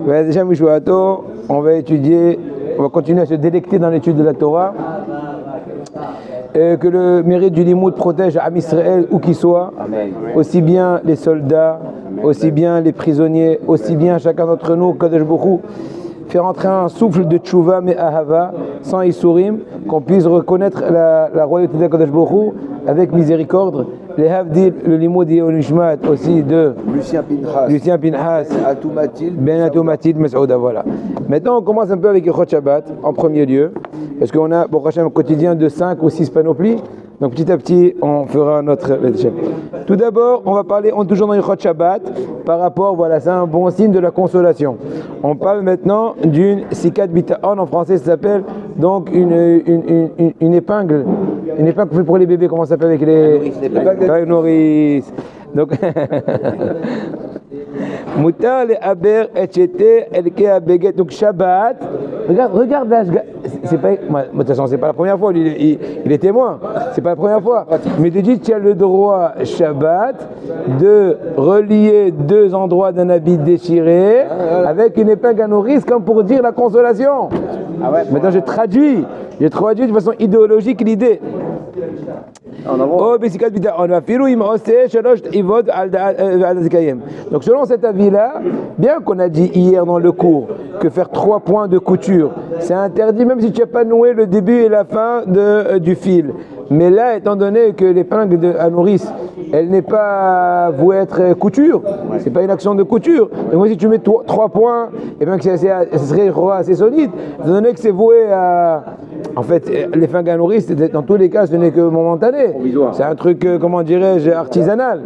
Déjà, Mishwato, on va étudier, on va continuer à se délecter dans l'étude de la Torah. Que le mérite du limoud protège Am Israël où qu'il soit, aussi bien les soldats, aussi bien les prisonniers, aussi bien chacun d'entre nous, Kadosh Baruch Hu, faire entrer un souffle de tchouva mais ahava, sans isurim, qu'on puisse reconnaître la royauté de Kadosh Baruch Hu avec miséricorde. Les Havdil, le limoud et Onishmat aussi de Lucien Pinhas, Ben Atoumatil, Mesouda, voilà. Maintenant on commence un peu avec Chot Shabbat en premier lieu, parce qu'on a un quotidien de 5 ou 6 panoplies, donc petit à petit on fera notre... Tout d'abord on va parler, on est toujours dans Chot Shabbat, par rapport, voilà, c'est un bon signe de la consolation. On parle maintenant d'une sikat bita'on, en français ça s'appelle donc une épingle pour les bébés, comment ça s'appelle avec les nourrices. Donc Mutar le aber etchete elke abeget. Donc Shabbat, regarde là, c'est pas, moi, de toute façon c'est pas la première fois, il est témoin, c'est pas la première fois, mais tu dis tu as le droit Shabbat de relier deux endroits d'un habit déchiré avec une épingle à nourrice comme pour dire la consolation. Maintenant je traduis de façon idéologique l'idée. Donc selon cet avis-là, bien qu'on a dit hier dans le cours que faire 3 points de couture, c'est interdit même si tu n'as pas noué le début et la fin du fil. Mais là, étant donné que l'épingle à nourrice, elle n'est pas vouée être couture, c'est pas une action de couture. Donc moi, si tu mets 3 points, et bien que ce serait assez solide, étant donné que c'est voué à... En fait, l'épingle à nourrice, dans tous les cas, ce n'est que momentané. C'est un truc, comment dirais-je, artisanal.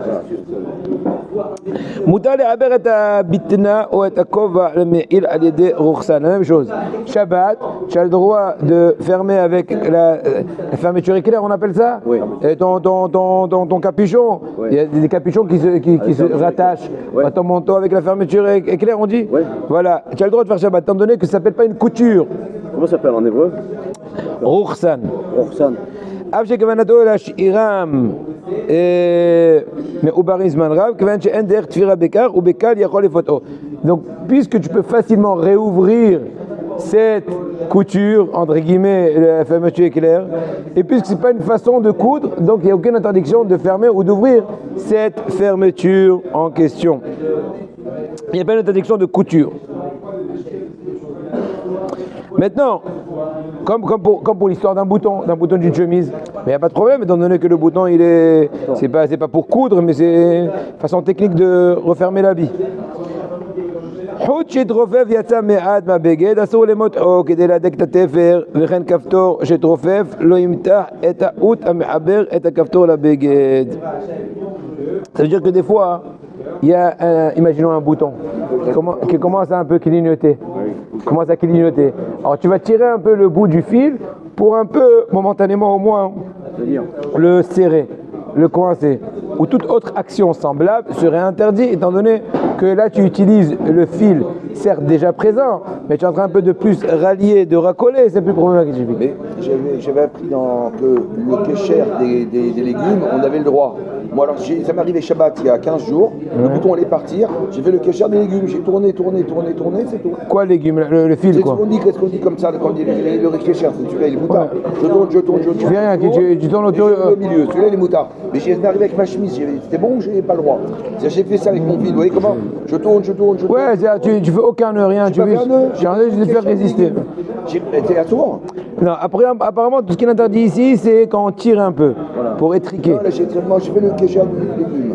Mutar le'aber et bitna ou et kova le'me'il al yede rukhsan. La même chose. Shabbat, tu as le droit de fermer avec la fermeture éclair, on appelle ça. Oui. Et ton capuchon. Oui. Il y a des capuchons qui se rattachent à ton manteau avec la fermeture éclair, on dit. Oui. Voilà. Tu as le droit de faire Shabbat, étant donné que ça s'appelle pas une couture. Comment ça s'appelle en hébreu? Rukhsan. Rukhsan. Abshe kavanato lash'iram me'ubarim zman rav kavan she'en derech tfira bekar ou bekal yachol lefoto. Donc puisque tu peux facilement réouvrir cette couture entre guillemets la fermeture éclair, et puisque c'est pas une façon de coudre, donc il n'y a aucune interdiction de fermer ou d'ouvrir cette fermeture en question. Il n'y a pas d'interdiction de couture. Maintenant, comme pour l'histoire d'un bouton d'une chemise, mais il n'y a pas de problème, étant donné que le bouton, c'est pas pour coudre, mais c'est une façon technique de refermer l'habit. חוט שהתרופף יצא מעט מהבגד, אסור למוטעו כדי להדק את התפר, וכן כפתור שהתרופף לא ימתח את החוט המחבר את הכפתור לבגד. Ça veut dire que des fois, il y a, imaginons un bouton qui commence à un peu clignoter. Alors tu vas tirer un peu le bout du fil pour un peu, momentanément au moins, le serrer, le coincer. Ou toute autre action semblable serait interdite, étant donné que là tu utilises le fil, certes déjà présent, mais tu es en train un peu de plus rallier, de racoler, c'est plus problématique. Mais j'avais appris que le kécher des légumes, on avait le droit. Moi alors, ça m'est arrivé Shabbat il y a 15 jours, le bouton allait partir, j'ai fait le kécher des légumes, j'ai tourné, c'est tout. Quoi légumes? Le fil quoi? Qu'est-ce qu'on dit comme ça, quand on dit le kécher, celui-là il est moutard. Je tourne. Tu fais rien, tu tournes autour au milieu, celui-là il est moutard. Mais j'ai arrivé avec ma chemise, c'était bon ou j'ai pas le droit? J'ai fait ça avec mon fil, vous voyez comment? Je tourne. Ouais, tu fais aucun nœud, rien, tu fais juste de faire résister. T'es à tour? Non, apparemment tout ce qui est interdit ici, c'est quand on tire un peu, voilà, pour étriquer. Non, là, j'ai fait le kécher des légumes.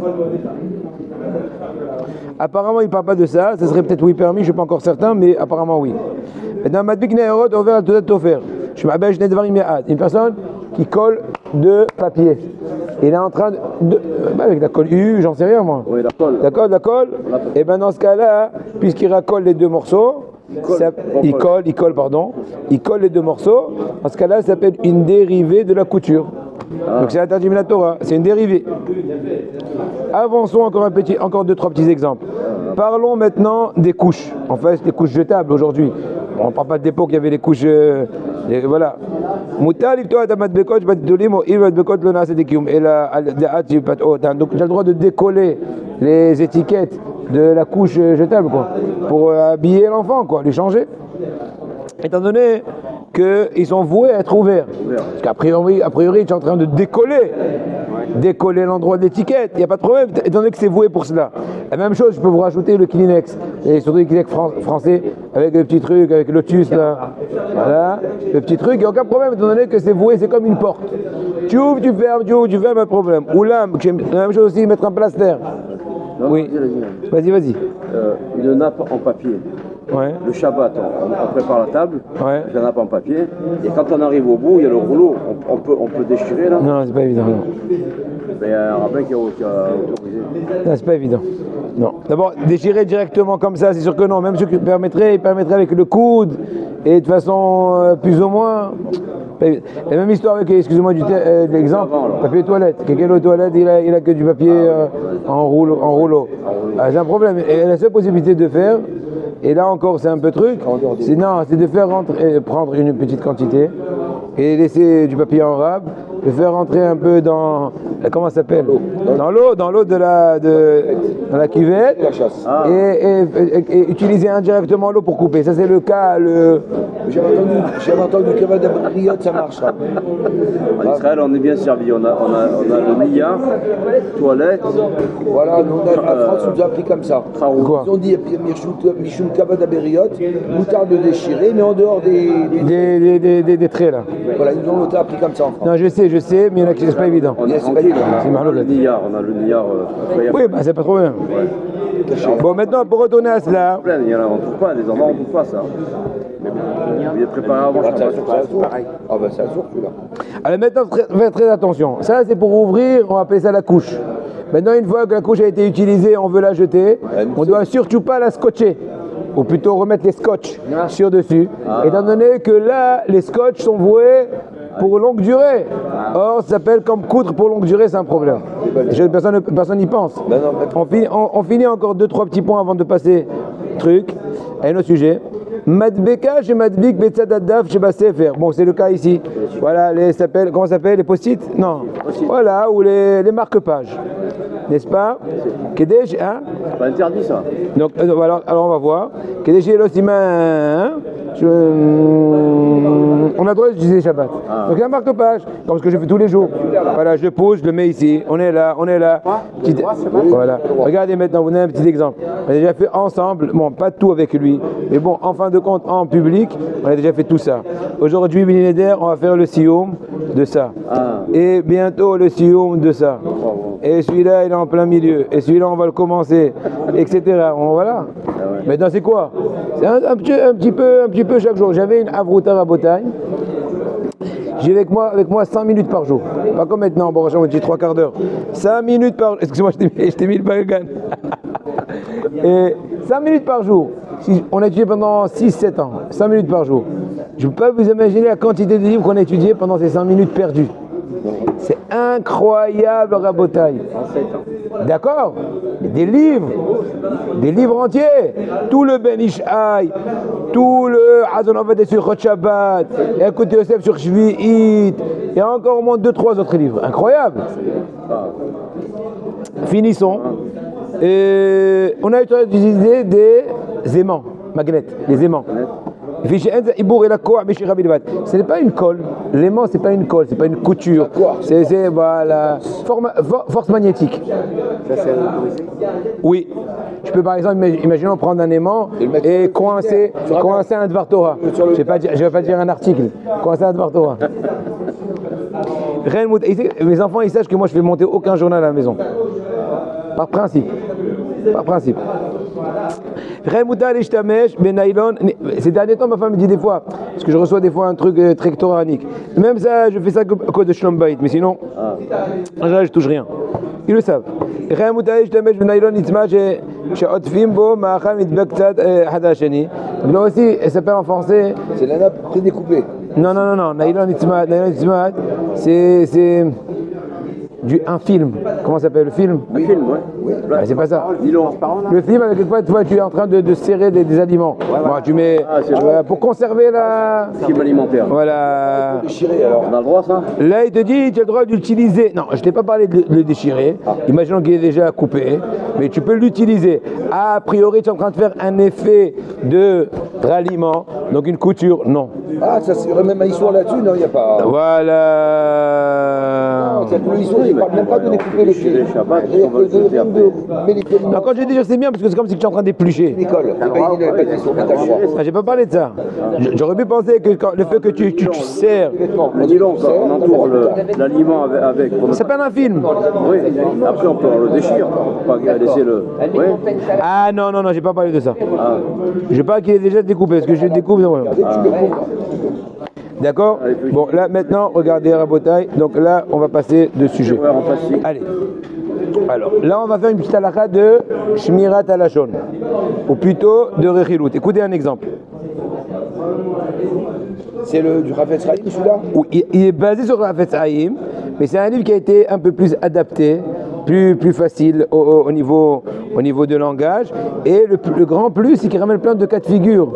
Apparemment, il ne parle pas de ça, ça serait peut-être oui permis, je ne suis pas encore certain, mais apparemment oui. Maintenant, une personne qui colle de papier. Il est en train avec la colle U, j'en sais rien moi. Oui, la colle. Et bien dans ce cas-là, puisqu'il racole les deux morceaux, il colle les deux morceaux, dans ce cas-là, ça s'appelle une dérivée de la couture. Donc c'est interdit de la Torah, c'est une dérivée. Avançons encore 2-3 petits exemples. Parlons maintenant des couches. En fait, des couches jetables aujourd'hui. on ne parle pas de l'époque, il y avait les couches. Voilà. Mutar liftoa et madbekot batdolim ou il madbekot le nase de kium. Et la pat otan. Donc tu as le droit de décoller les étiquettes de la couche jetable, quoi, pour habiller l'enfant, quoi, les changer. Étant donné qu'ils sont voués à être ouverts. Parce qu'a priori, tu es en train de décoller l'endroit de l'étiquette, il n'y a pas de problème, étant donné que c'est voué pour cela. La même chose, je peux vous rajouter le Kleenex, et surtout le Kleenex français, avec le petit truc, avec Lotus là, voilà, le petit truc, il n'y a aucun problème, étant donné que c'est voué, c'est comme une porte. Tu ouvres, tu fermes, pas de problème. Ou là, la même chose aussi, mettre un plaster. Oui, vas-y. Une nappe en papier. Ouais. Le Shabbat, on prépare la table, ouais. La nappe en papier, et quand on arrive au bout, il y a le rouleau, on peut déchirer là. Non, c'est pas évident. Non. Mais il y a un rabbin qui a autorisé. Non, c'est pas évident. Non. D'abord, déchirer directement comme ça, c'est sûr que non. Même ce qui permettrait avec le coude, et de façon plus ou moins. La même histoire avec, excusez-moi de l'exemple, papier toilette. Quelqu'un aux toilettes, il a que du papier en rouleau. C'est un problème. Et la seule possibilité de faire, et là encore c'est un peu truc, c'est de faire prendre une petite quantité et laisser du papier en rab, le faire rentrer un peu dans, comment ça s'appelle, dans l'eau dans la cuvette, et utiliser indirectement l'eau pour couper. Ça c'est le cas. J'ai entendu que d'abriote ça marche. En Israël on est bien servi, on a le milliard, toilette. Voilà, nous, la France nous a appris comme ça. Quoi? Ils ont dit Michoum Kabad Aberiot, moutarde déchirée, mais en dehors des traits là. Voilà, ils nous ont appris comme ça en France. Non, je sais, mais il y en a qui c'est pas évident. On est tranquille, on a le milliard. Oui, bah c'est pas trop bien. Ouais. Bon, maintenant pour retourner à cela. On ne trouve pas, les enfants on ne trouve pas ça. Mais bon, il est préparé avant. Ah bah c'est sûr celui-là. Alors maintenant, faites très attention. Ça c'est pour ouvrir, on va appeler ça la couche. Maintenant, une fois que la couche a été utilisée, on veut la jeter, on ne doit surtout pas la scotcher. Ou plutôt remettre les scotch sur dessus, étant donné que là, les scotch sont voués pour longue durée. Or, ça s'appelle comme coudre pour longue durée, c'est un problème. Personne n'y pense. On finit encore 2-3 petits points avant de passer truc à un autre sujet. Madbeka chez Madbik Betsadadaf chez Bassefer. Bon, c'est le cas ici. Voilà, comment ça s'appelle? Les post-it? Non. Voilà, ou les marque-pages. N'est-ce pas? Kedesh, hein? C'est pas interdit ça. Donc, alors on va voir. Kedesh Elosima, on a le droit d'utiliser Shabbat. Donc, la marque-page, comme ce que je fais tous les jours. Voilà, je le pose, je le mets ici. On est là. Voilà. Regardez maintenant, vous avez un petit exemple. On a déjà fait ensemble, bon, pas tout avec lui, mais bon, en fin de compte, en public, on a déjà fait tout ça. Aujourd'hui, Bénédère, on va faire le sioum de ça. Et bientôt, le sioum de ça. Et celui-là, il est en plein milieu. Et celui-là, on va le commencer, etc. Voilà. Maintenant, c'est quoi? C'est un petit peu chaque jour. J'avais une avruta à Botagne. J'ai avec moi 5 minutes par jour. Pas comme maintenant, bon, j'ai 3 quarts d'heure. 5 minutes par jour. Excuse-moi, je t'ai mis le bagagan. Et 5 minutes par jour. On a étudié pendant 6-7 ans. 5 minutes par jour. Je ne peux pas vous imaginer la quantité de livres qu'on a étudiés pendant ces 5 minutes perdues. C'est incroyable, Rabotaï. D'accord? Des livres entiers. Tout le Ben Ishai, tout le Hazon Aved sur Chot Shabbat, et Écoute Yosef sur Shvi'it, et encore au moins 2-3 autres livres. Incroyable. Finissons. On a utilisé des aimants, magnettes, les aimants. Ce n'est pas une colle. L'aimant, c'est pas une colle, c'est pas une couture. C'est voilà, force magnétique. Ça c'est autorisé? Oui. Je peux par exemple, imaginons prendre un aimant et coincer un Dvar Torah. Je vais pas dire un article. Coincer un Dvar Torah. Mes enfants, ils sachent que moi, je fais monter aucun journal à la maison. Par principe. Ces derniers temps, ma femme me dit des fois, parce que je reçois des fois un truc très toranique. Même ça, je fais ça à cause de Shlom Bayit, mais sinon, en général, je touche rien. Ils le savent. Donc là aussi, elle s'appelle en français. C'est la nappe prédécoupée. Non. Nylon Itzmat, c'est un film. Comment s'appelle le film? Un film, oui. Ah, c'est pas ça. Dis-le. Le film avec quoi tu vois, tu es en train de serrer des aliments. Moi, tu mets pour conserver la. Film alimentaire. Voilà. Déchiré alors. On a le droit, ça? Là, il te dit, tu as le droit d'utiliser. Non, je t'ai pas parlé de le déchirer. Imaginons qu'il est déjà coupé, mais tu peux l'utiliser. A priori, tu es en train de faire un effet de ralliement, donc une couture, non. Ah, ça c'est même un histoire là-dessus, non, il n'y a pas. Voilà. Non, c'est pour l'histoire, il ne parle même pas de découper les pieds. Non, quand je dis c'est bien, parce que c'est comme si tu es en train d'éplucher. L'école, il n'y a pas de histoire, mais t'as le droit. Ah, j'ai pas parlé de ça. J'aurais pu penser que le fait que tu serres. Mais dis donc, on entoure l'aliment avec. C'est pas un film. Oui, après on peut le déchirer, pas laisser le. Oui. Ah non, j'ai pas parlé de ça. Je veux pas qu'il est déjà découpé, parce que je le découpe. D'accord? Bon, là maintenant, regardez Rabotai. Donc là, on va passer de sujet. Allez. Alors, là, on va faire une petite halakha de Shmirat Halashon, ou plutôt de Rechilut. Écoutez un exemple. C'est du Hafetz Chaim, celui-là? Il est basé sur le Hafetz Chaim, mais c'est un livre qui a été un peu plus adapté, plus facile au niveau de langage. Et le grand plus, c'est qu'il ramène plein de cas de figure.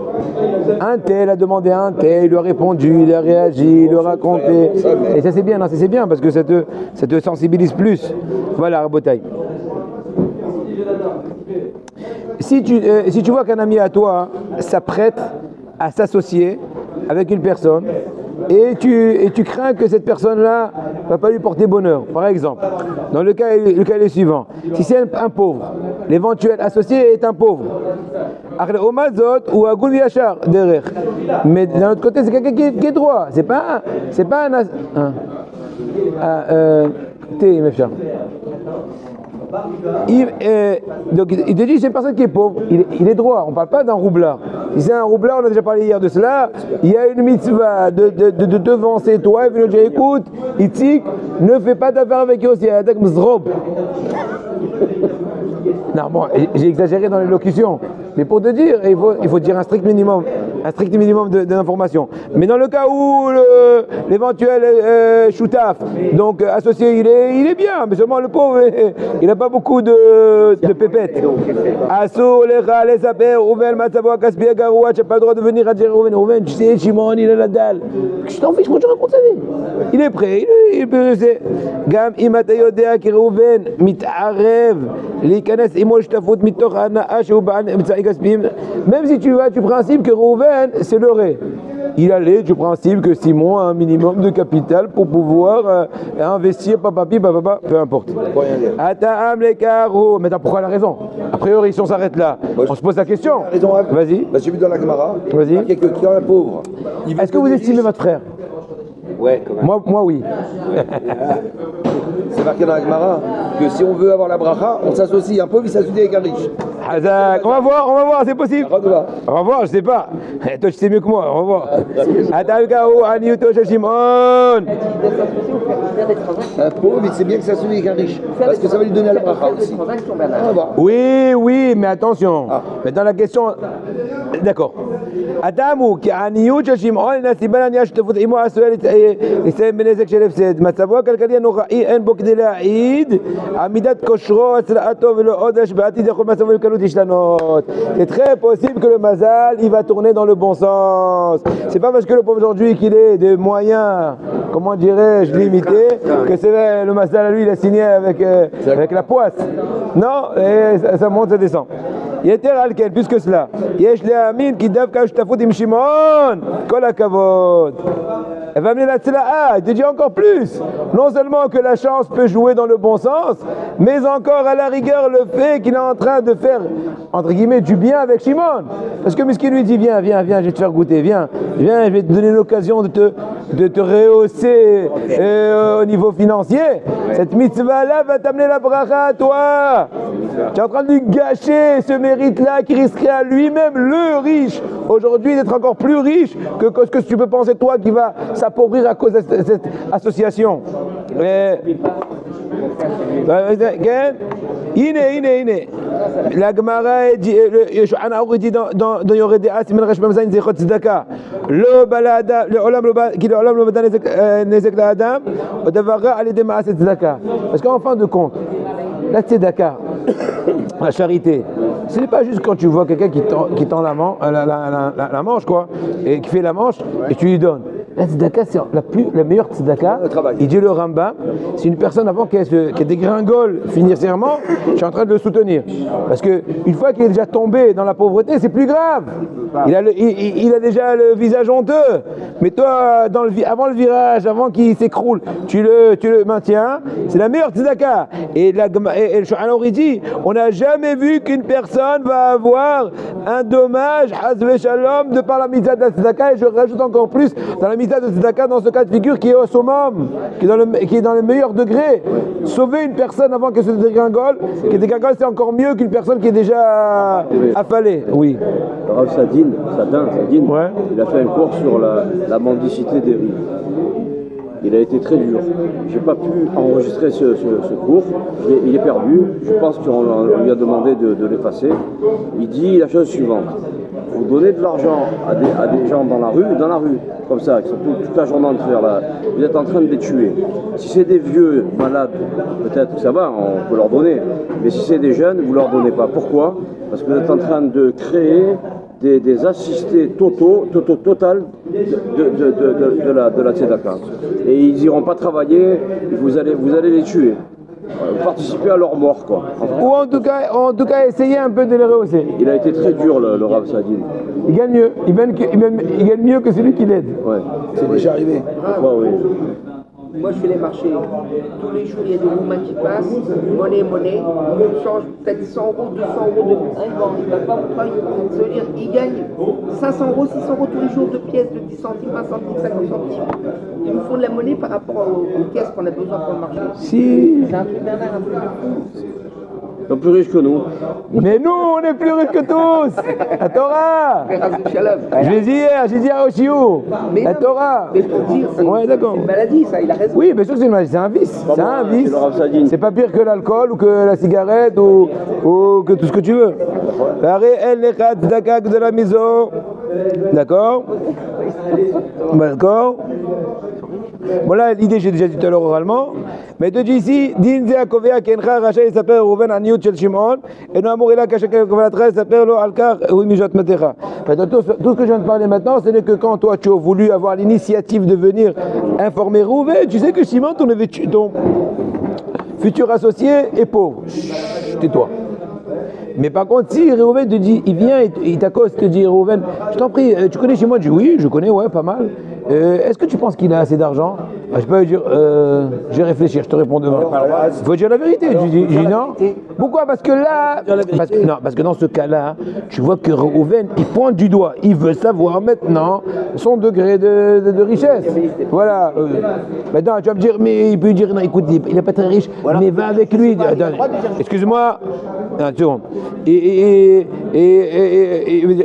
Un tel a demandé à un tel, il lui a répondu, il a réagi, il lui a raconté. Et ça c'est bien, non, c'est bien parce que ça te sensibilise plus. Voilà, Rabotai. Si tu vois qu'un ami à toi s'apprête à s'associer avec une personne et tu crains que cette personne-là ne va pas lui porter bonheur, par exemple, dans le cas est le suivant, si c'est un pauvre, l'éventuel associé est un pauvre, mais d'un autre côté c'est quelqu'un qui est droit, c'est pas un donc il te dit c'est une personne qui est pauvre, il est droit, on ne parle pas d'un roublard. Si c'est un roublard, on a déjà parlé hier de cela, il y a une mitzvah de devancer toi et venir dire écoute, Itzik, ne fais pas d'affaires avec Yossi, avec Mzrob. Non, bon, j'ai exagéré dans l'élocution, mais pour te dire, il faut dire un strict minimum d'informations. Mais dans le cas où l'éventuel choutaf, donc associé, il est bien, mais seulement le pauvre, il n'a pas beaucoup de pépettes. Asso, les saper, Rouven, Matsavo, Kaspia, Garoua, tu n'as pas le droit de venir à dire Rouven, tu sais, Shimon, il a la dalle. Je t'en fiche, moi je raconte sa vie. Il est prêt, il peut rester. Gam, Imatayodea, qui Rouven, Mitarev, Likanes, Imo, Shtafut, Mitor, Anaa, Shouban, même si tu vas du principe que Rouven, c'est le ré. Il allait du principe que Simon a un minimum de capital pour pouvoir investir, papa, peu importe. Ata'am les carreaux. Maintenant, pourquoi la raison? A priori, si on s'arrête là, on se pose la question. Vas-y. J'ai vu dans la Gemara, vas-y. Il y a quelqu'un un pauvre. Est-ce que vous estimez votre frère? Ouais, quand même. Moi oui. C'est marqué dans la Gemara que si on veut avoir la bracha, on s'associe un pauvre, il s'associe avec un riche. Hazak, on va voir, c'est possible. On va voir, je sais pas. Toi, tu sais mieux que moi, on va voir. Un pauvre, il sait bien que s'associe avec un riche. Parce que ça va lui donner la bracha aussi. Oui, mais attention. Mais dans la question. D'accord. Adamu, qui a Aniyut Shimon, Nasiban Aniyash Tefut Imo Asuel, Isem Benezek Shelef Sed, Matsavo, Kalkali Anora'i, En Bokdela Id, Amidat Koshro, Atzla'ato, Velo Odesh, Be'atid, Yachol Matsavo, le Kalut Ishlanot. C'est très possible que le Mazal, il va tourner dans le bon sens. C'est pas parce que le pauvre aujourd'hui qu'il ait des moyens, comment dirais-je, limités, que c'est le Mazal à lui, il a signé avec la poisse. Non, et ça monte, ça descend. Yeter Alken, plus que cela. Yesh Le'amin, qui Davka Shtafut Im Shimon, Kol HaKavod. Elle va amener la tzla'a, il te dit encore plus. Non seulement que la chance peut jouer dans le bon sens, mais encore à la rigueur le fait qu'il est en train de faire, entre guillemets, du bien avec Shimon. Parce que Miskin lui dit, viens, je vais te faire goûter, viens, je vais te donner l'occasion de te rehausser au niveau financier. Cette mitzvah-là va t'amener la bracha à toi. Tu es en train de lui gâcher ce mérite-là qui risquerait à lui-même, le riche, aujourd'hui d'être encore plus riche que ce que tu peux penser toi qui va s'appauvrir à cause de cette association. Ine. La Gemara dit, Shulchan Aruch dit dans Yoreh De'at, Siman Resh Mem Zayin Zechot Tzedaka. Lo balada, le olam lo bada nezek la'adam, o davar ra al yedei ma'aseh tzedaka. Parce qu'en fin de compte, la tzedaka, la charité, ce n'est pas juste quand tu vois quelqu'un qui tend la manche, quoi, et qui fait la manche, et tu lui donnes. La tzedaka, c'est la meilleure tzedaka. Il dit le Rambam, c'est une personne avant qu'elle dégringole financièrement, je suis en train de le soutenir. Parce qu'une fois qu'il est déjà tombé dans la pauvreté, c'est plus grave. Il a déjà le visage honteux. Mais toi, avant le virage, avant qu'il s'écroule, tu le maintiens. C'est la meilleure tzedaka. Et le Shulchan Aruch dit, on n'a jamais vu qu'une personne va avoir un dommage, hazve shalom, de par la mitzvah de la tzedaka. Et je rajoute encore plus, dans la mitzvah de tzedaka, dans ce cas de figure qui est au summum, qui est dans le meilleur degré. Sauver une personne avant qu'elle se dégringole, c'est encore mieux qu'une personne qui est déjà affalée. Oui. Rav Sadin, ouais. Il a fait un cours sur la mendicité des rues. Il a été très dur. J'ai pas pu enregistrer ce cours. Il est perdu. Je pense qu'on lui a demandé de l'effacer. Il dit la chose suivante. Vous donnez de l'argent à des gens dans la rue, comme ça, qui sont toute la journée entière là, vous êtes en train de les tuer. Si c'est des vieux malades, peut-être que ça va, on peut leur donner. Mais si c'est des jeunes, vous ne leur donnez pas. Pourquoi? Parce que vous êtes en train de créer des assistés total de la tzedaka. Et ils n'iront pas travailler, vous allez les tuer. Vous participez à leur mort, quoi. Ou en tout cas, essayer un peu de les rehausser. Il a été très dur, le Rav Sadin. Il gagne mieux. Il gagne mieux que celui qui l'aide. Ouais. C'est déjà arrivé. Ouais, oui. Moi, je fais les marchés. Tous les jours, il y a des roumains qui passent, monnaie. Ils changent peut-être 100 euros, 200 euros de il va pas au travail. Ça veut dire qu'ils gagnent 500 euros, 600 euros tous les jours de pièces de 10 centimes, 20 centimes, 50 centimes. Ils nous font de la monnaie par rapport aux caisses qu'on a besoin pour le marché. Si. C'est un truc Bernard, un truc de fou. Ils sont plus riches que nous. Mais nous, on est plus riches que tous. La Torah. J'ai dit à Oshiou. La Torah. Mais pour dire, c'est une maladie, ça, il a raison. Oui, bien sûr que c'est une maladie, c'est un vice. C'est un vice. C'est pas pire que l'alcool ou que la cigarette ou que tout ce que tu veux. De la maison. D'accord. D'accord. Voilà l'idée, j'ai déjà dit tout à l'heure oralement. Mais te dis ici, Din Zé Akovea Kencha Racha, il s'appelle Rouven Aniut Shel Shimon, et nous Amourila Kachaka Kovelatra, il s'appelle Lo Alkar, oui, Mijot Matecha. Tout ce que je viens de parler maintenant, c'est que quand toi tu as voulu avoir l'initiative de venir informer Rouven, tu sais que Shimon, ton futur associé, est pauvre. Tais-toi. Mais par contre, si Réhouven te dit, il vient et il t'accoste, te dit Réhouven, je t'en prie, tu connais Shimon? Je dis oui, je connais, ouais, pas mal. Est-ce que tu penses qu'il a assez d'argent? Je peux lui dire, je vais réfléchir, je te réponds demain. Il faut dire la vérité. Je dis non. Pourquoi? Parce que là, parce que dans ce cas-là, tu vois que Réhouven, il pointe du doigt. Il veut savoir maintenant son degré de richesse. Voilà. Maintenant, tu vas me dire, mais il peut dire, non, écoute, il n'est pas très riche, mais va avec lui. Excuse-moi. Une seconde.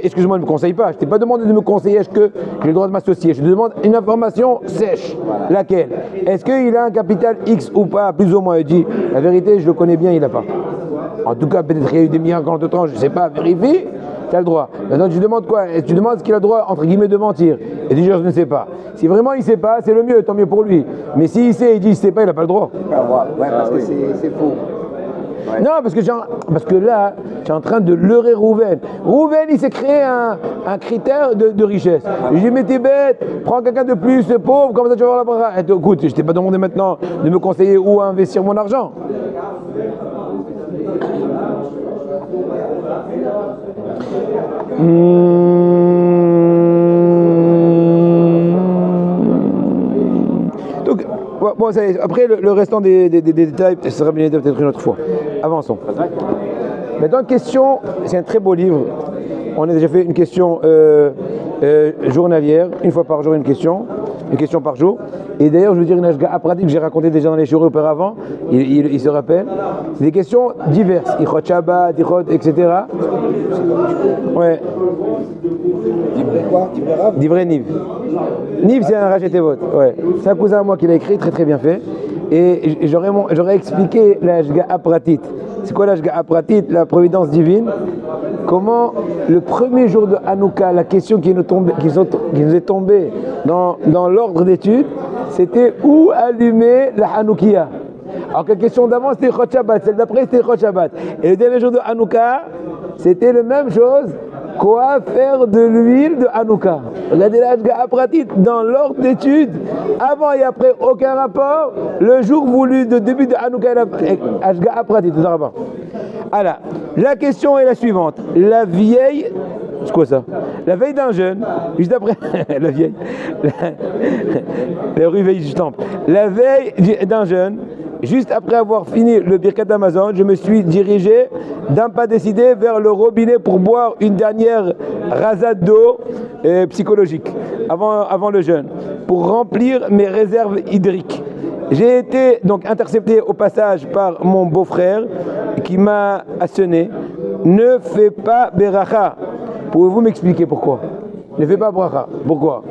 Excuse-moi, ne me conseille pas. Je t'ai pas demandé de me conseiller que j'ai le droit de m'associer. Je te demande une information sèche. Laquelle? Est-ce qu'il a un capital X ou pas? Plus ou moins. Il dit, la vérité, je le connais bien, il n'a pas. En tout cas, peut-être qu'il y a eu des milliards quand temps, je ne sais pas, vérifie. Tu as le droit. Maintenant, tu demandes quoi? Tu demandes ce qu'il a le droit, entre guillemets, de mentir. Et dit, je ne sais pas. Si vraiment il ne sait pas, c'est le mieux, tant mieux pour lui. Mais s'il sait et dit, il ne sait pas, il n'a pas le droit. Ouais, parce que c'est faux. Ouais. Non, parce que là, tu es en train de leurrer Rouven. Rouven, il s'est créé un critère de richesse. Je lui dis, mais t'es bête, prends quelqu'un de plus pauvre, comme ça tu vas avoir la brasse. Écoute, je t'ai pas demandé maintenant de me conseiller où investir mon argent. Donc, bon, ça y est. Après, le restant des détails, ça sera bien peut-être une autre fois. Avançons. Maintenant, question, c'est un très beau livre. On a déjà fait une question journalière, une fois par jour une question par jour. Et d'ailleurs, je veux dire une ashgaha pratique que j'ai raconté déjà dans les shiurim auparavant, il se rappelle. C'est des questions diverses, Ichot Shabbat, Ichot, etc. Ouais. Divrei quoi? Divrei Rav? Divrei Niv. Niv, c'est un Rachet Tevot. Ouais. C'est un cousin à moi qui l'a écrit, très très bien fait. et j'aurais expliqué la Hashgaha Pratit. C'est quoi la Hashgaha Pratit? La providence divine. Comment le premier jour de Hanouka, la question qui nous est tombée dans l'ordre d'étude, c'était où allumer la Hanoukia. Alors que la question d'avant c'était Chot Shabbat, celle d'après c'était Chot Shabbat. Et le dernier jour de Hanouka, c'était la même chose. Quoi faire de l'huile de Hanouka? Regardez la Hashgaha Pratit dans l'ordre d'étude, avant et après, aucun rapport. Le jour voulu de début de Hanouka, la Hashgaha Pratit. Alors, la question est la suivante. La vieille, c'est quoi ça? La veille d'un jeûne, juste après, la vieille, la rue veille du temple. La veille d'un jeûne, juste après avoir fini le Birkat d'Amazon, je me suis dirigé d'un pas décidé vers le robinet pour boire une dernière rasade d'eau psychologique avant le jeûne, pour remplir mes réserves hydriques. J'ai été donc intercepté au passage par mon beau-frère qui m'a asséné. Ne fais pas beracha. Pouvez-vous m'expliquer pourquoi? Ne fais pas bracha. Pourquoi?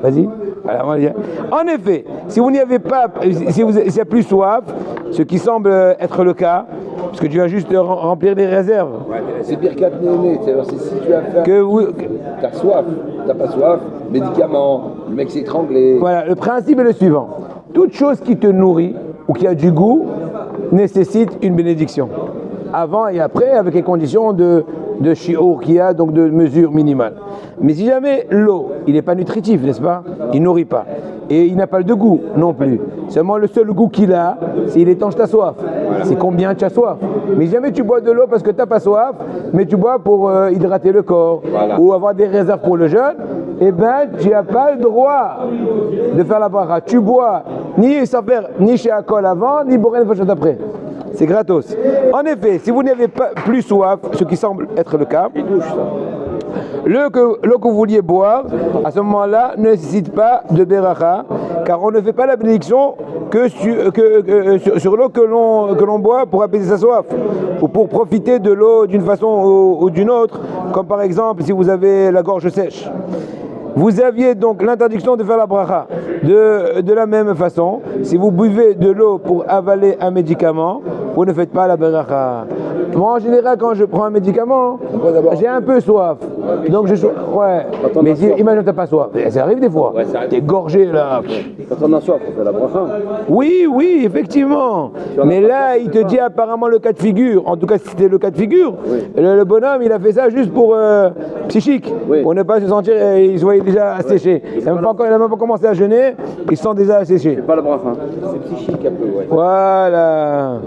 Vas-y. Alors, en effet, si vous n'y avez pas, si vous n'avez plus soif, ce qui semble être le cas, parce que tu vas juste remplir des réserves. Ouais, c'est Birkat Néné, c'est si tu as faim, tu as soif, tu n'as pas soif, médicaments, le mec s'est étranglé. Voilà, le principe est le suivant. Toute chose qui te nourrit ou qui a du goût nécessite une bénédiction. Avant et après, avec les conditions de shi'ur qu'il y a, donc de mesure minimale. Mais si jamais l'eau, il n'est pas nutritif, n'est-ce pas? Il nourrit pas. Et il n'a pas de goût non plus. Seulement le seul goût qu'il a, c'est il étanche ta soif. C'est combien tu as soif. Mais si jamais tu bois de l'eau parce que tu n'as pas soif, mais tu bois pour hydrater le corps, ou avoir des réserves pour le jeûne, eh bien tu n'as pas le droit de faire la bracha. Tu bois ni chez Akol avant, ni Borel Fachot après. C'est gratos. En effet, si vous n'avez pas plus soif, ce qui semble être le cas, l'eau que vous vouliez boire, à ce moment-là, ne nécessite pas de beracha, car on ne fait pas la bénédiction que sur l'eau que l'on boit pour apaiser sa soif, ou pour profiter de l'eau d'une façon ou d'une autre, comme par exemple si vous avez la gorge sèche. Vous aviez donc l'interdiction de faire la bracha. De la même façon, si vous buvez de l'eau pour avaler un médicament, vous ne faites pas la bracha. Moi, en général, quand je prends un médicament, j'ai un peu soif. Donc ouais. Mais imagine que tu n'as pas soif. Ça arrive des fois. T'es gorgé là. Quand on a soif, on fait la bracha. Oui, effectivement. Mais là, il te dit apparemment le cas de figure. En tout cas, si c'était le cas de figure, le bonhomme, il a fait ça juste pour psychique. Pour ne pas se sentir, il se voyait déjà asséché. Il n'a même pas commencé à jeûner, il se sent déjà asséché. C'est pas la bracha. C'est psychique un peu, ouais. Voilà.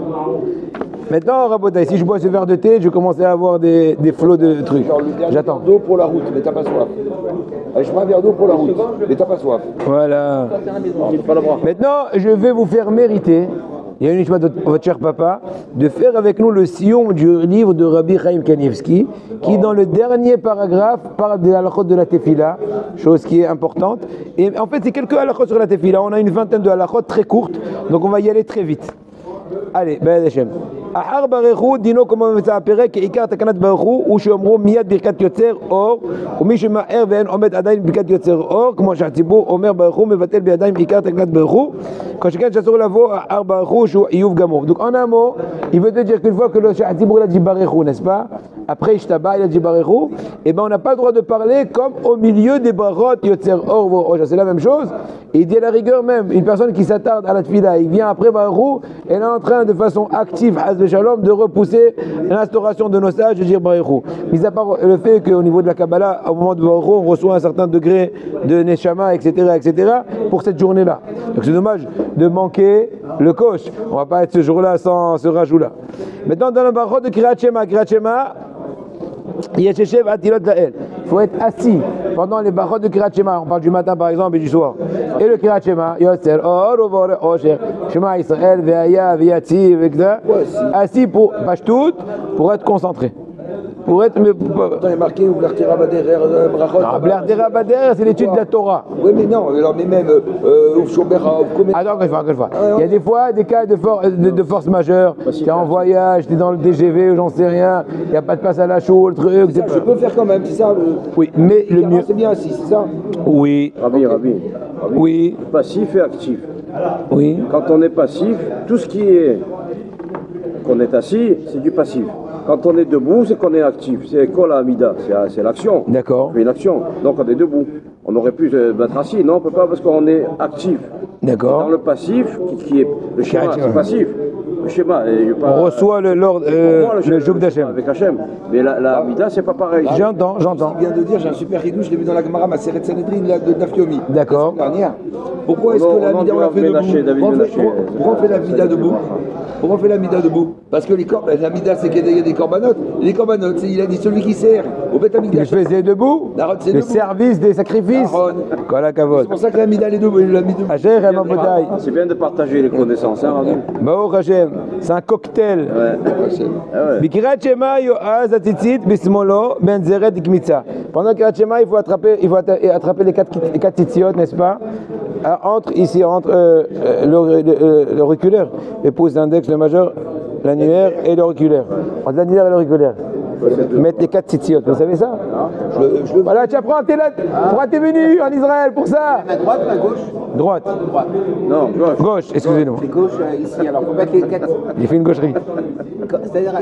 Maintenant, Rabotai, si je bois ce verre de thé, je commence à avoir des flots de trucs. J'attends. Un verre d'eau pour la route, mais t'as pas soif. Allez, je prends un verre d'eau pour la route, mais t'as pas soif. Voilà. Maintenant, je vais vous faire mériter, il y a une histoire de votre cher papa, de faire avec nous le sillon du livre de Rabbi Chaim Kanievski, qui dans le dernier paragraphe parle de halachot de la tefila, chose qui est importante. Et en fait, c'est quelques halachot sur la tefila. On a une vingtaine de halachot très courtes, donc on va y aller très vite. Allez, Be'ez Hashem. Ahar barechu dino como metzapere keikar takanat barechu ushomru miyad birkat yotzer or ומי שמאר ואין עומד עדיין ברכת יוצר אור כמו שהציבור אומר ברכו מבטל בידיים עיקר תקנת ברכו quand שכן שאסור לבוא ahar barechu שהוא איוב גמור. Donc en un mot, il veut te dire qu'une fois que le שהציבור il a dit barechu, n'est-ce pas? Après Ishtaba il a dit barechu, et ben on n'a pas le droit de parler comme au milieu des barot yotzer or. C'est la même chose. Et il dit à la rigueur même, une personne qui s'attarde à la tefila, il vient après barechu, elle est en train de façon active de Shalom, de repousser l'instauration de nos sages de dire Baruch. Mis à part le fait qu'au niveau de la Kabbalah, au moment de Baruch, on reçoit un certain degré de Neshama, etc., pour cette journée-là. Donc c'est dommage de manquer le kosh. On ne va pas être ce jour-là sans ce rajout-là. Maintenant, dans le Baruch de Kriyat Shema, il faut être assis pendant les barot de Kriyat Shema. On parle du matin par exemple et du soir. Et le Kriyat Shema, Yotzer Or, Osher, Shema Israël, Ve'aya, Ve'yatzi, assis pour Pashtout, pour être concentré. Pour être. Attends, il est marqué ou Blarti Rabader, Brachot. Non, Blarti Rabader, c'est l'étude de la Torah. Oui, mais non, alors, mais même Shobera. Attends, encore une fois. Il y a des fois des cas de force majeure. Tu es en voyage, tu es dans le TGV, j'en sais rien. Il n'y a pas de place à la chaux, le truc. Je peux faire quand même, c'est ça Oui, mais le mieux. C'est bien assis, c'est ça? Oui. Rabbi. Oui. Passif et actif. Oui. Quand on est passif, tout ce qui est qu'on est assis, c'est du passif. Quand on est debout, c'est qu'on est actif. C'est quoi la Amida? C'est l'action. D'accord. On fait une action. Donc on est debout. On aurait pu se mettre assis. Non, on ne peut pas parce qu'on est actif. D'accord. Dans le passif, qui est le schéma, c'est passif. Le schéma. On reçoit le joug d'Hachem. Avec Hachem. Mais la Amida, c'est pas pareil. J'entends. Je viens de dire, j'ai un super ridou, je l'ai vu dans la Gemara, ma Seret Sanhedrin de Dafyomi. D'accord. La semaine dernière. Pourquoi est-ce que la Mida on la fait debout? Pourquoi on fait la Mida debout? Pourquoi on fait la Mida debout? Parce que la Mida, c'est qu'il y a des corbanotes. Les corbanotes, il a dit celui qui sert au Beth Amikdash. Il faisait debout. Le service des sacrifices. C'est pour ça que la Mida, elle est debout. C'est bien de partager les connaissances, hein, Rabbi? Baruch Hashem, c'est un cocktail. Bikirat Shema yoaz atzitzit bismolo ben zeret ikmitza. Pendant Kirat Shema, il faut attraper les quatre tzitziot, n'est-ce pas? Entre l'auriculaire, l'épaule, l'index, le majeur, l'annulaire et l'auriculaire. Entre l'annulaire et l'auriculaire. Mettre les quatre tzitziot, vous savez ça? Voilà, tu apprends, t'es venu en Israël pour ça. À droite ou à gauche? Droite. Non, gauche. Gauche, excusez-nous. C'est gauche ici, alors faut mettre les 4. J'ai fait une gaucherie. C'est-à-dire,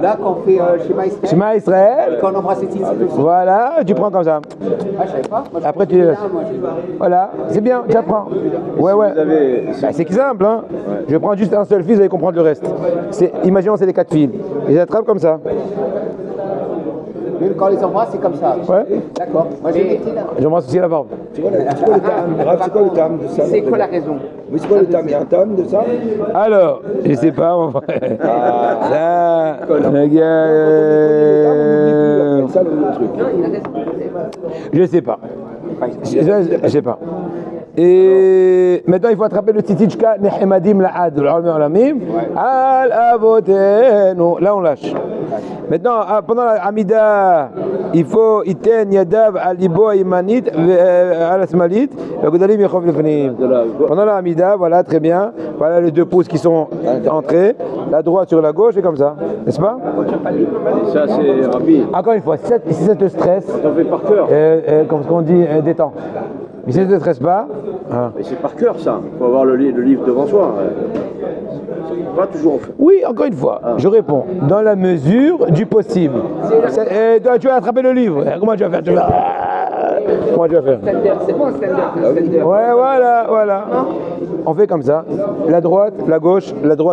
là, quand on fait Shema Israël. Shema Israël. Et quand on embrasse les titres aussi. Voilà, tu prends comme ça. Ah, je savais pas. Moi, Après, tu les laisses. Voilà, c'est bien, tu apprends. Ouais. C'est simple, hein. Je prends juste un seul fil, vous allez comprendre le reste. Imaginons, c'est les 4 fils. Ils attrapent comme ça. Quand on les embrasse, c'est comme ça. Ouais. D'accord. Moi, j'ai été là. J'embrasse aussi la barbe. C'est quoi le tam de ça? C'est quoi la raison? Mais c'est quoi le tam? Il y a un tam de ça? Alors, je sais pas, mon frère. Ça, le gars. Ça, le truc. Non, il a raison. Je sais pas. Je sais pas. Et maintenant, il faut attraper le titichka Nehemadim La'ad, l'Alamim. Al Avotenu. Là, on lâche. Maintenant, pendant la Amida, il faut Iten Yadav Alibo Imanit Al Asmalit. Pendant la Amida, voilà, très bien. Voilà les 2 pouces qui sont entrés. La droite sur la gauche, et comme ça. N'est-ce pas? Ça, c'est Rabbi. Encore une fois, si ça te stresse, On fait par cœur. comme on dit, détends. Mais si ça ne te stresse pas. Mais c'est par cœur, ça. Il faut avoir le livre devant soi. Pas toujours. Oui, encore une fois, je réponds, dans la mesure du possible. Tu vas attraper le livre. Comment tu vas faire? Comment tu vas faire? C'est bon, stand-up. Ouais, voilà. On fait comme ça. La droite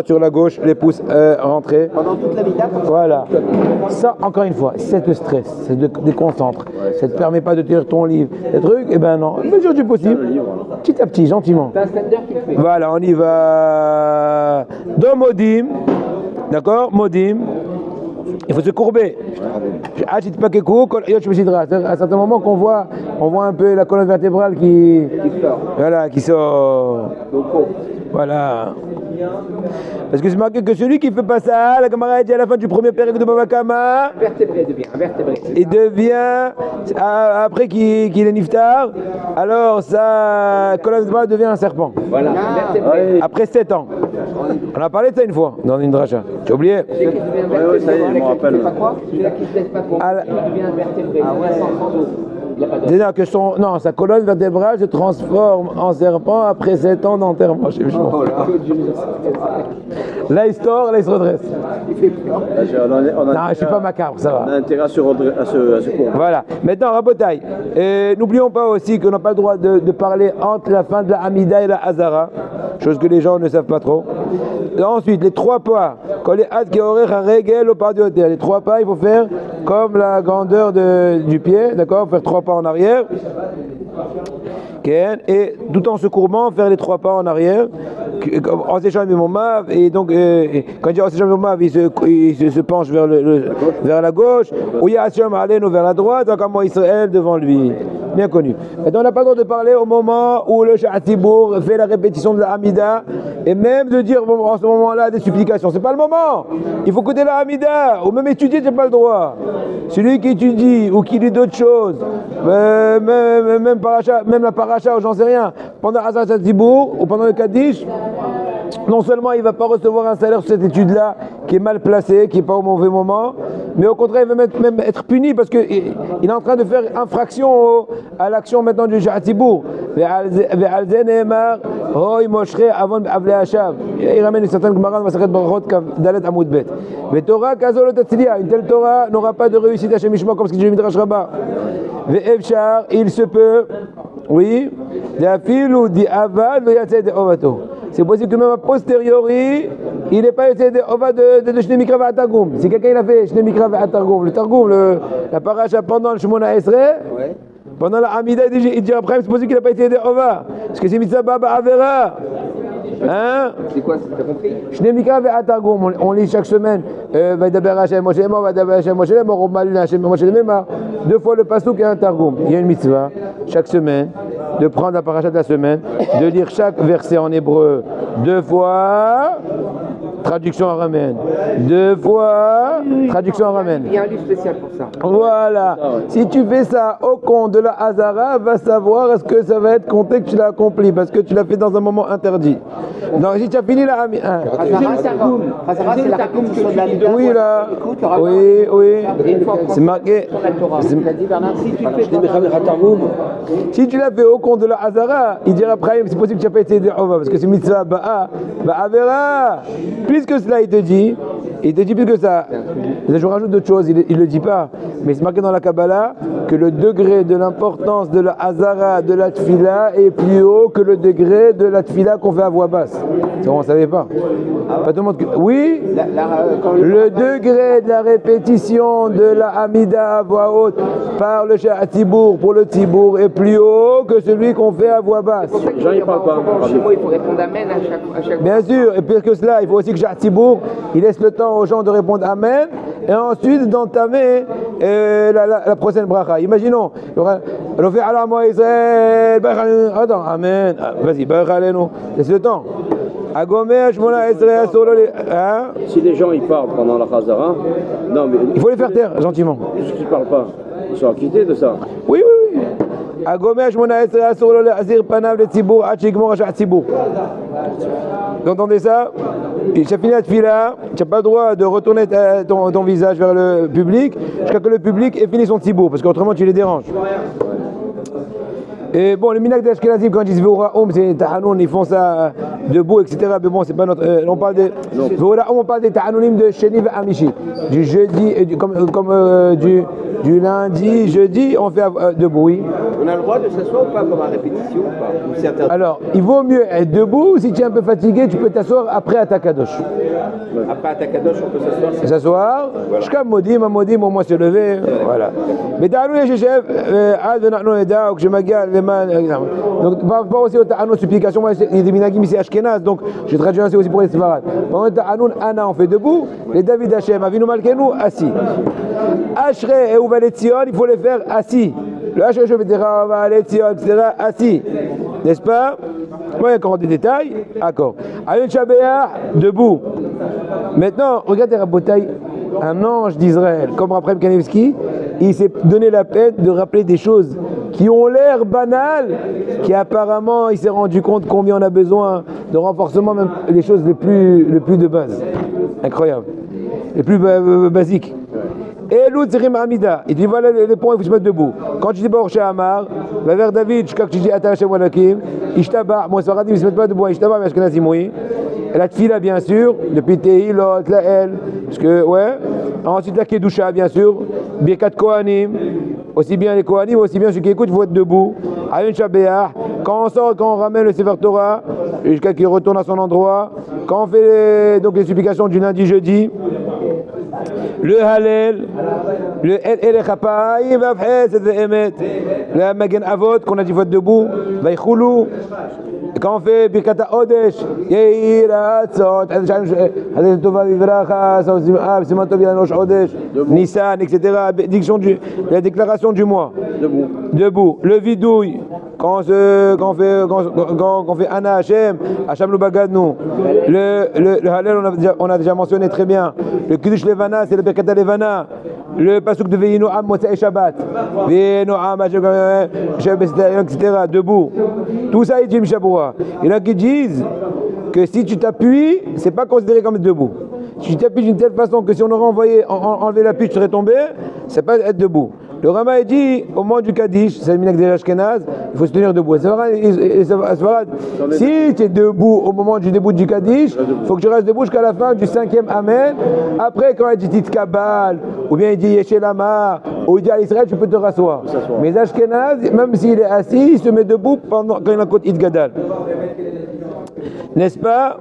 sur la gauche, les pouces rentrés. Pendant toute la vie, Voilà. Ça, encore une fois, si ça te stresse, ça te déconcentre, ça ne te permet pas de tenir ton livre, des trucs, eh ben non, mesure du possible, petit à petit, gentiment. c'est un stand-up qui le fait. Voilà, on y va. Dans Modim, d'accord, Modim, il faut se courber. À un certain moment qu'on voit, on voit un peu la colonne vertébrale qui sort. Voilà. Parce que c'est marqué que celui qui fait pas ça, la camarade dit à la fin du premier période de Baba Kama, il devient, après qu'il est niftar, alors sa colonne vertébrale devient un serpent. Voilà. Après 7 ans. On a parlé de ça une fois dans une dracha. Tu as oublié? Oui, ça y est, je me rappelle. C'est pas quoi? Celui-là qui se laisse pas trop. Il devient invertébré. Sans dos. C'est-à-dire que sa colonne vertébrale se transforme en serpent après 7 ans d'enterrement. Là, il sort, là, il se redresse. Non, je suis pas macabre, ça va. On a intérêt à se courber. Voilà. Maintenant, Rabotaï, n'oublions pas aussi qu'on n'a pas le droit de parler entre la fin de la Hamida et la Hazara, chose que les gens ne savent pas trop. Et ensuite, les 3 pas. Quand les les 3 pas, il faut faire comme la grandeur du pied, d'accord? Faire 3 pas en arrière. Et tout en se courbant, faire les 3 pas en arrière, en séchant le mav, et donc quand il dit en séchant le mav, il se penche vers la gauche, ou il y a Hachem Alenu vers la droite, comme Israël devant lui. Bien connu. Et donc on n'a pas le droit de parler au moment où le Sha'atibour fait la répétition de la Hamida, et même de dire en ce moment-là des supplications. C'est pas le moment. Il faut écouter la Hamida, ou même étudier, c'est pas le droit. Celui qui étudie ou qui lit d'autres choses, même la paracha, ou j'en sais rien, pendant Hazat Sha'atibour ou pendant le Kaddish, non seulement il ne va pas recevoir un salaire sur cette étude-là qui est mal placée, qui n'est pas au mauvais moment, mais au contraire il va même être puni parce qu'il est en train de faire infraction à l'action maintenant du Sha'atibour. Hoi Moshre avant Avle Hashav. Il ramène une certaine Gemara dans Masachet Brachot Dalet Amud Bet. Mais Torah Kazol Tatzlia, une telle Torah n'aura pas de réussite à Hashem Mishma comme ce que dit le Midrash Rabbah. Ve'efshar, il se peut, oui, d'afilou di avad ve'yatzeh de ovato. C'est possible que même a posteriori, il n'est pas yatzeh de ovat de Shnei Mikra ve'atargum. Si quelqu'un il a fait Shnei Mikra ve'atargum, le targum, la paracha pendant le Shemona Esrei, pendant la Hamida, il dit après, c'est possible qu'il n'a pas été de ovat. Parce que c'est mitzvah baba avera. Hein? C'est quoi, t'as compris? Shnei Mikra ve'atargum, on lit chaque semaine Vaidaber Hashem Moshe Lemor, Vaidaber Hashem Moshe Lemor, Romalin Hashem Moshe Lemor, 2 fois le pasuk et un targum. Il y a une mitzvah chaque semaine de prendre la paracha de la semaine, de lire chaque verset en hébreu 2 fois, traduction araméenne, 2 fois, traduction araméenne. Il y a un livre spécial pour ça. Voilà. Si tu fais ça au compte de la Hazara, va savoir est-ce que ça va être compté que tu l'as accompli, parce que tu l'as fait dans un moment interdit. Donc si tu as fini la Hazara, c'est la répétition de la Mida. oui là, oui, c'est marqué. Si tu l'as fait au compte de la Hazara, il dira après, c'est possible que tu n'as pas été d'Ova, parce que c'est mitzvah ba'avera. Plus que cela, il te dit plus que ça. Je rajoute d'autres choses, il ne le dit pas, mais c'est marqué dans la Kabbalah que le degré de l'importance de la Hazara, de la Tfila, est plus haut que le degré de la Tfila qu'on fait à voix basse. Ça, on ne savait pas. Pas tout le monde. Oui, le degré de la répétition de la Hamida à voix haute par le Tibour pour le Tibour est plus haut que celui qu'on fait à voix basse. Jean, il parle pas. Chez moi, il faut répondre Amen à chaque Bien sûr, et pire que cela, il faut aussi que Tibour, il laisse le temps aux gens de répondre Amen et ensuite d'entamer la prochaine bracha. Imaginons, attends, Amen, vas-y, laisse le temps. Si les gens ils parlent pendant la Chazara, non mais il faut les faire taire gentiment. Ceux qui ne parlent pas, ils sont acquittés de ça. Oui. Vous entendez ça? Tu as fini la tefila, tu n'as pas le droit de retourner ton visage vers le public jusqu'à ce que le public ait fini son tibour, parce qu'autrement tu les déranges. Et bon, les minag d'Ashkenazim, quand ils disent Veoura c'est Tahanoun, ils font ça debout, etc. Mais bon, c'est pas notre. On parle des. Veoura on parle des Tahanounim de Sheni et Amishi. Du jeudi, et du lundi, jeudi, on fait debout, oui. On a le droit de s'asseoir ou pas comme à répétition ou c'est interdit? Alors, il vaut mieux être debout. Si tu es un peu fatigué, tu peux t'asseoir après à ta kadosh. Après à ta kadosh, on peut s'asseoir. S'asseoir. Jusqu'à Modim, au moins se lever. Voilà. Mais Tahanoun, je chef, que je m'agale. Donc, par rapport aussi au ta'anoun supplication, moi, il y a des minagim ici Ashkenaz, donc je traduis aussi pour les Sfarad. Pendant le ta'anoun, Anna, on fait debout, les David Hashem, Avinu Malkenu, assis. Ashre et Uvaletzion, il faut les faire assis. Le Ashre, je vais dire, Uvaletzion, etc., assis. N'est-ce pas? Moi, il y a encore des détails. D'accord. Ayun Shabéa, debout. Maintenant, regardez Rabotai, un ange d'Israël, comme Raphaël Kanevski, il s'est donné la peine de rappeler des choses qui ont l'air banales, qui apparemment il s'est rendu compte combien on a besoin de renforcement, même les choses les plus de base. Incroyable. Les plus basiques. Et l'autre, c'est Amida. Il dit voilà les points, il faut se mettre debout. Quand tu dis Baruch She'amar, va vers David, jusqu'à que tu dis Ata Hashem Walakim, Ishtabah, moi, ça ne se met pas debout, Ishtabah, mais Ashkenazim, oui. Et la Tfila, bien sûr, depuis Tehilot, la El, parce que, ouais. Ensuite, la Kedusha, bien sûr, Birkat Kohanim, aussi bien les Kohanim, aussi bien ceux qui écoutent, il faut être debout. Ayun Shabéah, quand on sort, quand on ramène le Sefer Torah, jusqu'à qu'il retourne à son endroit, quand on fait donc les supplications du lundi, jeudi, le Hallel, le El Chapaï, le Magen Avot, qu'on a dit vote debout, Vaïchoulou, quand on fait Birkata Odesh, Nissan, etc., la déclaration du mois. Debout. Le vidouille, quand on fait Anna Hashem, Hashem Lubagadnu. Le Hallel, on a déjà mentionné très bien. Le Kiddush Levana, c'est le Birkata Levana. Le pasuk de Ve'inu Am Motzei Shabbat. Ve'inu Am etc. Debout. Tout ça, il dit Mishaboura. Il y en a qui disent que si tu t'appuies, c'est pas considéré comme être debout. Si tu t'appuies d'une telle façon que si on aurait enlevé l'appui, tu serais tombé, c'est pas être debout. Le Rama dit au moment du Kaddish, c'est le minhag des Ashkenaz, il faut se tenir debout. Si tu es debout au moment du début du Kaddish, il faut que tu restes debout jusqu'à la fin du 5e Amen. Après, quand il dit Tit Kabal, ou bien il dit Yeshelama, ou il dit à Israël, tu peux te rasseoir. Mais Ashkenaz, même s'il est assis, il se met debout quand il a un côté Gadal. N'est-ce pas?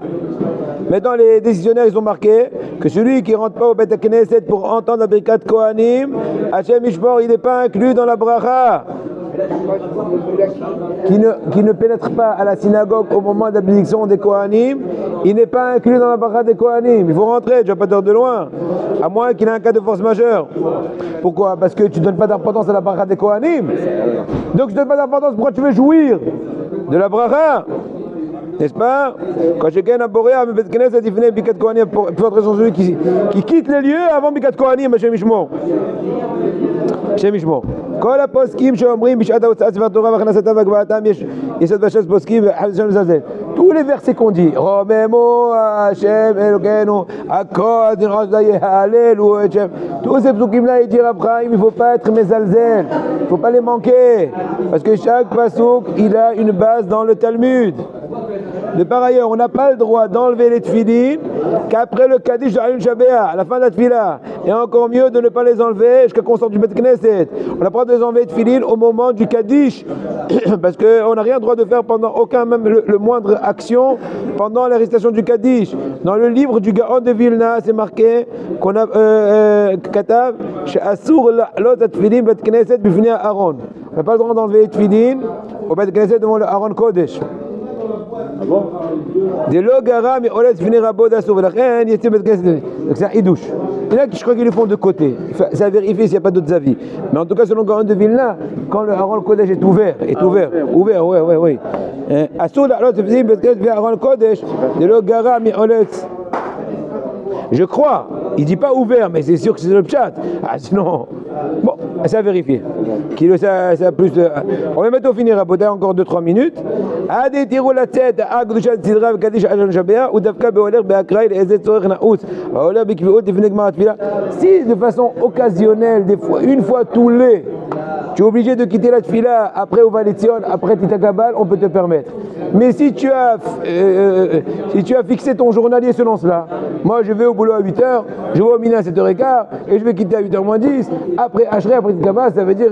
Maintenant, les décisionnaires, ils ont marqué que celui qui ne rentre pas au Beth Knesset pour entendre la Birkat Kohanim, Hachem Ishmor, il n'est pas inclus dans la bracha. Qui ne pénètre pas à la synagogue au moment de la bénédiction des Kohanim, il n'est pas inclus dans la bracha des Kohanim. Il faut rentrer, tu vas pas dehors de loin, à moins qu'il ait un cas de force majeure. Pourquoi? Parce que tu ne donnes pas d'importance à la bracha des Kohanim. Donc tu ne donnes pas d'importance, pourquoi tu veux jouir de la bracha? N'est-ce pas? Quand quelqu'un a boréa, mais Beth Knesset, il venait Bikat Kohanim pour faire raison celui qui quitte les lieux avant Bikat Kohanim, Hashem Yishmor. Hashem Yishmor. כל הפוסקים שאומרים בשעת ההוצאת ספר תורה והכנסתם והגבהתם יש יסוד בש"ס פוסקים וחפש שם לזלזל. Tous les versets qu'on dit, רוממו השם אלוקינו, הכל דנעודה יהללו את שם. Tous ces psukim là, il dit Rav Chaim, il ne faut pas être mezalzel, il ne faut pas les manquer. Parce que chaque pasuk, il a une base dans le Talmud. De par ailleurs, on n'a pas le droit d'enlever les tefilines qu'après le Kaddish de Alun Shabéa, à la fin de la tefila. Et encore mieux de ne pas les enlever jusqu'à qu'on sorte du Beth Knesset. On n'a pas le droit de les enlever les tefilines au moment du Kaddish. Parce qu'on n'a rien le droit de faire pendant aucun, même le moindre action, pendant la récitation du Kaddish. Dans le livre du Gaon de Vilna, c'est marqué qu'on a Katav, She'asur la'lot at-tefilin Beth Knesset bifnei Aaron. On n'a pas le droit d'enlever les tefilines au Beth Knesset devant le Aaron Kodesh. Ah bon? Des logara mais olet finir à Boda sur la reine, il était donc c'est un idouche. Et là, je crois qu'ils le font de côté. C'est à vérifier s'il n'y a pas d'autres avis. Mais en tout cas, selon Gaon de Vilna, quand le Aaron Kodesh est ouvert, oui. Assour la lot faisait bien Aaron Kodesh, des logara mais olet. Je crois. Il dit pas ouvert, mais c'est sûr que c'est le chat. Ah sinon, bon, c'est à vérifier. Ça plus. On va maintenant finir à Boda encore 2-3 minutes. Adi tirou la tête à Gdushat Sidra Kadish Alun Shabéa ou Davka Beoler Beakraïl et Zet Sorech Naout. Beoler Bekviot Defnegma Atfila. Si de façon occasionnelle, des fois, une fois tous les, tu es obligé de quitter la tefila après au Valetzion, après Titakabal, on peut te permettre. Mais si tu as fixé ton journalier selon cela, moi je vais au boulot à 8h, je vais au Mina à 7h15 et je vais quitter à 8h moins 10. Après Ashrei, après Titakabal, ça veut dire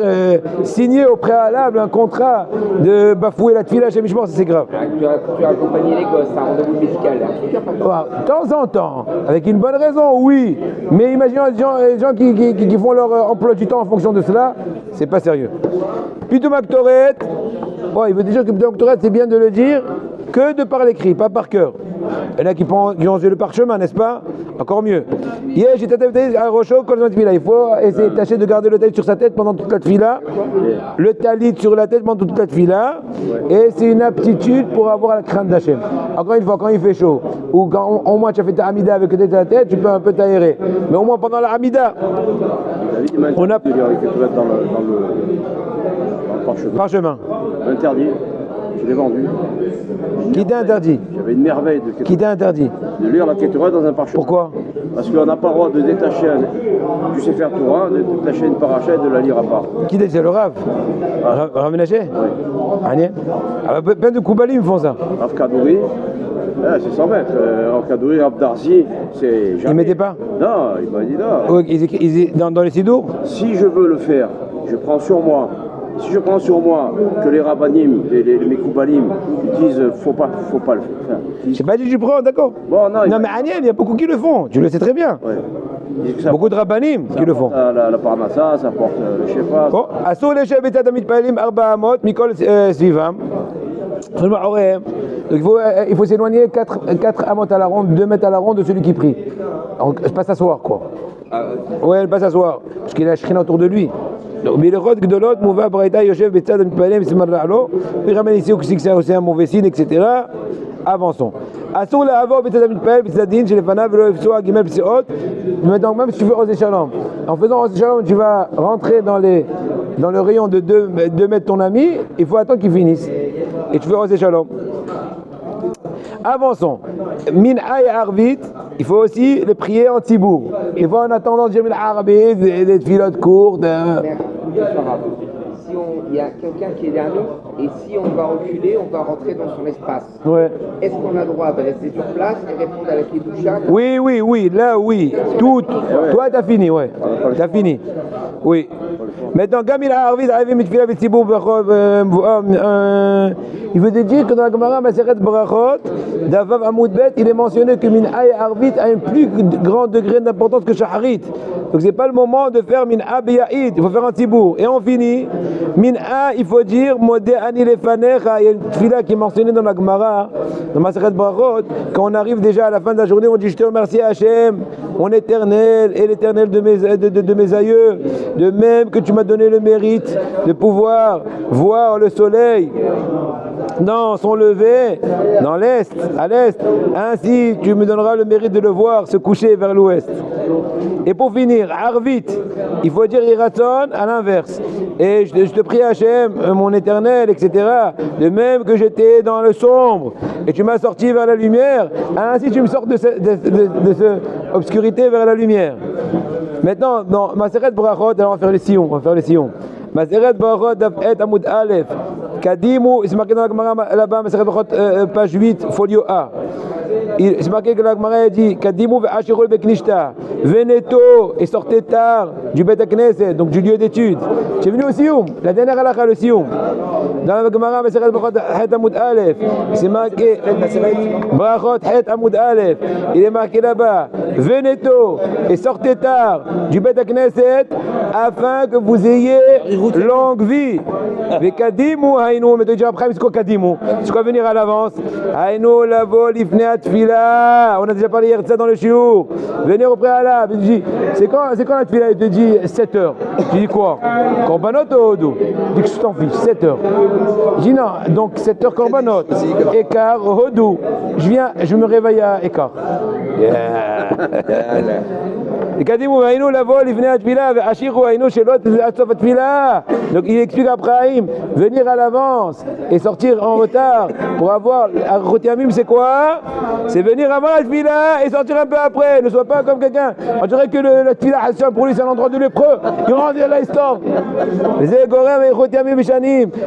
signer au préalable un contrat de bafouer la tefila chez Mishmor, c'est grave. Tu as accompagné les gosses, un rendez-vous médical. De temps en temps, avec une bonne raison, oui. Mais imaginons les gens qui font leur emploi du temps en fonction de cela, c'est pas sérieux. Pitou Maktoret, il veut dire que Pitou Maktoret, c'est bien de le dire que de par l'écrit, pas par cœur. Il y en a qui ont le parchemin, n'est-ce pas? Encore mieux. Il faut essayer de tâcher de garder le talit sur sa tête pendant toute la tefila, le talit sur la tête pendant toute la tefila, et c'est une aptitude pour avoir la crainte d'Hachem. Encore une fois, quand il fait chaud, ou quand au moins tu as fait ta Hamida avec le tête à la tête, tu peux un peu t'aérer. Mais au moins pendant la Hamida, on a... dans le parchemin. Interdit. Je l'ai vendu. Qui t'a interdit? J'avais une merveille de Qui t'a interdit? De lire la Ketura dans un parchemin. Pourquoi? Parce qu'on n'a pas le droit de détacher du Sefer Torah, de détacher une paracha et de la lire à part. Qui c'est le Rav? Rav Menachem? Oui. Plein de Koubalim font ça. Rav Kadouri, c'est 100 mètres. Rav Kadouri, Rav Darzi, c'est jamais. Il mettait pas? Non, il m'a dit non. Dans les Sidour? Si je veux le faire, je prends sur moi. Si je prends sur moi que les rabbanim, mes koubalim, disent faut pas le faire. J'ai pas dit que tu prends, d'accord. Bon, non, mais Aniel, il y a beaucoup qui le font, tu le sais très bien. Ouais. Beaucoup de rabbanim qui le font. La parnassa, ça porte le shefa. Bon, Assour les chefs état d'Amitpalim, Arba Amot, Mikol Svivam. Donc il faut s'éloigner 4 amot à la ronde, 2 mètres à la ronde de celui qui prie. Donc, pas s'asseoir quoi. Ouais, pas s'asseoir, parce qu'il a la shrina autour de lui. Mais le rod de l'autre, Mouva Braïta, Yoshev, Betzad, Mitpalem, Simarra'alo, puis ramène ici au que c'est un mauvais signe, etc. Avançons. Assour la Havor, Betzad, Mitpalem, Betzadin, chez les Fanav, le Fsoa, Gimel, Psiot. Maintenant, même si tu fais Osé Shalom, en faisant Osé Shalom, tu vas rentrer dans le rayon de 2 mètres ton ami, il faut attendre qu'il finisse. Et tu fais Osé Shalom. Avançons. Min Aïe Arvit, il faut aussi les prier en Tibour. Il faut en attendant de dire Min Arvit, des filotes courtes. Si il y a quelqu'un qui est derrière nous, et si on va reculer, on va rentrer dans son espace. Ouais. Est-ce qu'on a le droit de rester sur place et répondre à la Kedusha? Oui, là oui. Tout. Toi, t'as fini, ouais. T'as fini. Oui. Maintenant, Gamil Arvid, il veut te dire que dans la Gemara Maseret Brachot, d'Avav Amoud Bet, il est mentionné que Min'a et Arvit a un plus grand degré d'importance que Shaharit. Donc c'est pas le moment de faire Min'a Be'ya'id, il faut faire un tibour. Et on finit. Min'a, il faut dire Modé Ani Lefanecha. Il y a une tefila qui est mentionnée dans la Gemara, dans Maseret Brachot. Quand on arrive déjà à la fin de la journée, on dit je te remercie Hachem, mon éternel et l'éternel de mes aïeux, de même que tu m'as donné le mérite de pouvoir voir le soleil dans son lever, dans l'est, à l'est. Ainsi, tu me donneras le mérite de le voir se coucher vers l'ouest. Et pour finir, Arvit, il faut dire Iraton à l'inverse. Et je te prie Hachem, mon éternel, etc. De même que j'étais dans le sombre et tu m'as sorti vers la lumière, ainsi tu me sors de cette obscurité vers la lumière. Maintenant, dans Maseret Brachot, on va faire les sillons. Maseret Brachot, et Amoud Aleph. Kadimu, c'est marqué dans la Gemara là-bas, Maseret Brachot, page 8, folio A. C'est marqué que la Gemara dit Kadimu ve'ashirul beknishta. Venez tôt et sortez tard du Bet HaKnesset, donc du lieu d'étude. J'ai venu au Sioum, la dernière halakha, le Sioum. Dans la Gemara Maseret Brachot, het Amoud Aleph. C'est marqué Brachot, het Amoud Aleph. Il est marqué là-bas venez tôt et sortez tard du Bet HaKnesset afin que vous ayez longue vie. Vekadimu hainu, mais tu dis après, c'est quoi Kadimu? C'est quoi venir à l'avance? Hainu lavo lifne atfila. On a déjà parlé hier de ça dans le shiur. Venir au préalable. Il dit, c'est quand la tfila? Il te dit 7h. Tu dis quoi? Korbanot ou Hodou? Il dit que je t'en fiche, 7h. Je dis non, donc 7h Korbanot. Écart, Hodou. Je me réveille à écart. Donc il explique à Abraham, venir à l'avance et sortir en retard pour avoir Rotiamim, c'est quoi? C'est venir avant la tfila et sortir un peu après. Ne sois pas comme quelqu'un. On dirait que la tfila Hashem pour lui c'est un endroit de lépreux. Il rentre à l'histoire.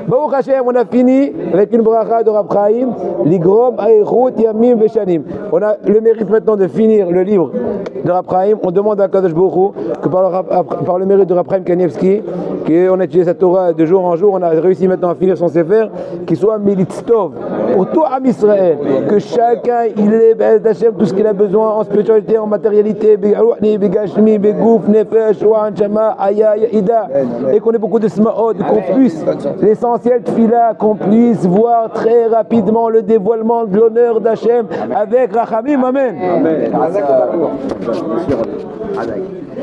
Baruch Hashem, on a fini avec une bracha de Abraham. Ligrom Aïchot Yamim Veshanim. On a le mérite maintenant de finir le livre de Abraham. On demande à Kadosh Baruch Hu que par le mérite de Abraham Kanievski, qu'on a étudié sa Torah de jour en jour, on a réussi maintenant à finir son Sefer, qu'il soit Militstov pour tout Am Israël, que chacun il ait d'Hachem tout ce qu'il a besoin en spiritualité, en matérialité, Begashmi, Begouf, Nefesh, Shama, Aya, Ida, et qu'on ait beaucoup de Smaot, qu'on puisse, l'essentiel Tfila, qu'on puisse voir très rapidement le dévoilement de l'honneur d'Hachem avec Rachamim. Amen. Amen.